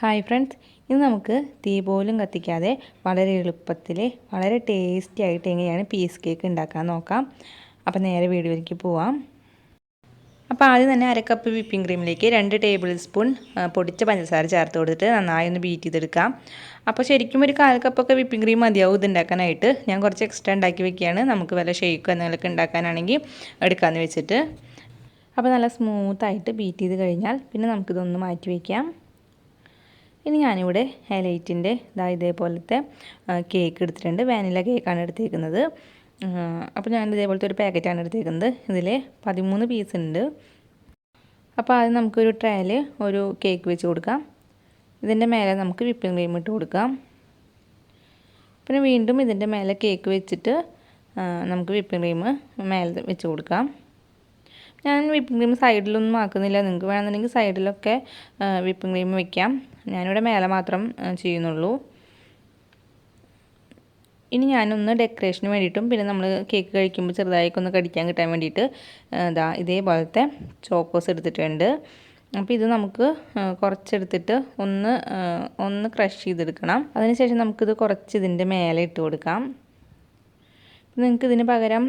Hi friends, ഇന്ന് നമുക്ക് തീ പോലും കത്തിക്കാതെ വളരെ എളുപ്പത്തിൽ വളരെ ടേസ്റ്റി ആയിട്ട് എങ്ങനെയാണ് പീസ് കേക്ക് ഉണ്ടാക്കാൻ നോക്കാം. അപ്പോൾ നേരെ വീഡിയോയിലേക്ക് പോവാം. അപ്പോൾ ആദ്യം തന്നെ അര കപ്പ് വിപ്പിംഗ് ക്രീമിലേക്ക് 2 ടേബിൾ സ്പൂൺ പൊടിച്ച പഞ്ചസാര ചേർത്ത് കൊടുത്തിട്ട് നന്നായി ഒന്ന് ബീറ്റ് ചെയ്തെടുക്കാം. അപ്പോൾ ശരിക്കും ഒരു 1/4 കപ്പൊക്കെ വിപ്പിംഗ് ക്രീം മതിയാവും ഇത് ഉണ്ടാക്കാനായിട്ട്. ഞാൻ കുറച്ച് എക്സ്ട്രാ ഉണ്ടാക്കി വെക്കുകയാണ്. നമുക്ക് വല്ല ഷേക്കോ എന്തെങ്കിലുമൊക്കെ ഉണ്ടാക്കാനാണെങ്കിൽ എടുക്കാമെന്ന് വെച്ചിട്ട്. അപ്പോൾ നല്ല സ്മൂത്തായിട്ട് ബീറ്റ് ചെയ്ത് കഴിഞ്ഞാൽ പിന്നെ നമുക്കിതൊന്ന് മാറ്റി വയ്ക്കാം. ഇനി ഞാനിവിടെ ഹൈലൈറ്റിൻ്റെ ഇതേപോലത്തെ കേക്ക് എടുത്തിട്ടുണ്ട്. വാനില കേക്കാണ് എടുത്തേക്കുന്നത്. അപ്പോൾ ഞാൻ ഇതേപോലത്തെ ഒരു പാക്കറ്റാണ് എടുത്തേക്കുന്നത്. ഇതിൽ 13 പീസ് ഉണ്ട്. അപ്പോൾ ആദ്യം നമുക്കൊരു ട്രേയിൽ ഒരു കേക്ക് വെച്ച് കൊടുക്കാം. ഇതിൻ്റെ മേലെ നമുക്ക് വിപ്പിംഗ് ക്രീം ഇട്ട് കൊടുക്കാം. പിന്നെ വീണ്ടും ഇതിൻ്റെ മേലെ കേക്ക് വെച്ചിട്ട് നമുക്ക് വിപ്പിംഗ് ക്രീം മേലെ വെച്ച് കൊടുക്കാം. ഞാൻ വിപ്പിംഗ് ക്രീം സൈഡിലൊന്നും ആക്കുന്നില്ല. നിങ്ങൾക്ക് വേണമെന്നുണ്ടെങ്കിൽ സൈഡിലൊക്കെ വിപ്പിംഗ് ക്രീം വെക്കാം. ഞാനിവിടെ മേലെ മാത്രം ചെയ്യുന്നുള്ളൂ. ഇനി ഞാനൊന്ന് ഡെക്കറേഷന് വേണ്ടിയിട്ടും പിന്നെ നമ്മൾ കേക്ക് കഴിക്കുമ്പോൾ ചെറുതായിട്ടൊക്കെ ഒന്ന് കടിക്കാൻ കിട്ടാൻ വേണ്ടിയിട്ട് ഇതേപോലത്തെ ചോക്കോസ് എടുത്തിട്ടുണ്ട്. അപ്പോൾ ഇത് നമുക്ക് കുറച്ചെടുത്തിട്ട് ഒന്ന് ക്രഷ് ചെയ്തെടുക്കണം. അതിനുശേഷം നമുക്കിത് കുറച്ച് ഇതിൻ്റെ മേലെ ഇട്ട് കൊടുക്കാം. നിങ്ങൾക്ക് ഇതിന് പകരം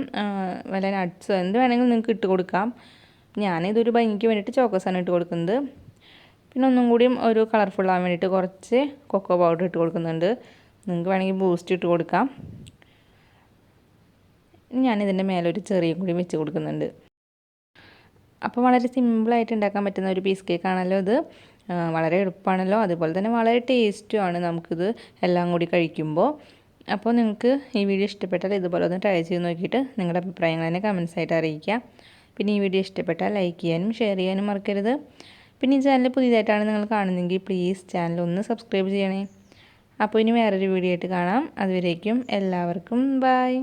വല്ല നട്ട്സോ എന്ത് വേണമെങ്കിലും നിങ്ങൾക്ക് ഇട്ട് കൊടുക്കാം. ഞാനിതൊരു ഭംഗിക്ക് വേണ്ടിയിട്ട് ചോക്കോസാണ് ഇട്ട് കൊടുക്കുന്നത്. പിന്നെ ഒന്നും കൂടിയും ഒരു കളർഫുള്ളാകാൻ വേണ്ടിയിട്ട് കുറച്ച് കൊക്കോ പൗഡർ ഇട്ട് കൊടുക്കുന്നുണ്ട്. നിങ്ങൾക്ക് വേണമെങ്കിൽ ബൂസ്റ്റ് ഇട്ട് കൊടുക്കാം. ഞാനിതിൻ്റെ മേലെ ഒരു ചെറിയും കൂടി വെച്ച് കൊടുക്കുന്നുണ്ട്. അപ്പോൾ വളരെ സിമ്പിളായിട്ട് ഉണ്ടാക്കാൻ പറ്റുന്ന ഒരു പീസ് കേക്കാണല്ലോ ഇത്. വളരെ എളുപ്പമാണല്ലോ, അതുപോലെ തന്നെ വളരെ ടേസ്റ്റുമാണ് നമുക്കിത് എല്ലാം കൂടി കഴിക്കുമ്പോൾ. അപ്പോൾ നിങ്ങൾക്ക് ഈ വീഡിയോ ഇഷ്ടപ്പെട്ടാൽ ഇതുപോലെ ഒന്ന് ട്രൈ ചെയ്ത് നോക്കിയിട്ട് നിങ്ങളുടെ അഭിപ്രായങ്ങൾ തന്നെ കമൻസ് ആയിട്ട് അറിയിക്കുക. പിന്നെ ഈ വീഡിയോ ഇഷ്ടപ്പെട്ടാൽ ലൈക്ക് ചെയ്യാനും ഷെയർ ചെയ്യാനും മറക്കരുത്. പിന്നെ ഈ ചാനൽ പുതിയതായിട്ടാണ് നിങ്ങൾ കാണുന്നതെങ്കിൽ പ്ലീസ് ചാനൽ ഒന്ന് സബ്സ്ക്രൈബ് ചെയ്യണേ. അപ്പോൾ ഇനി വേറൊരു വീഡിയോ ആയിട്ട് കാണാം. അതുവരേക്കും എല്ലാവർക്കും ബൈ.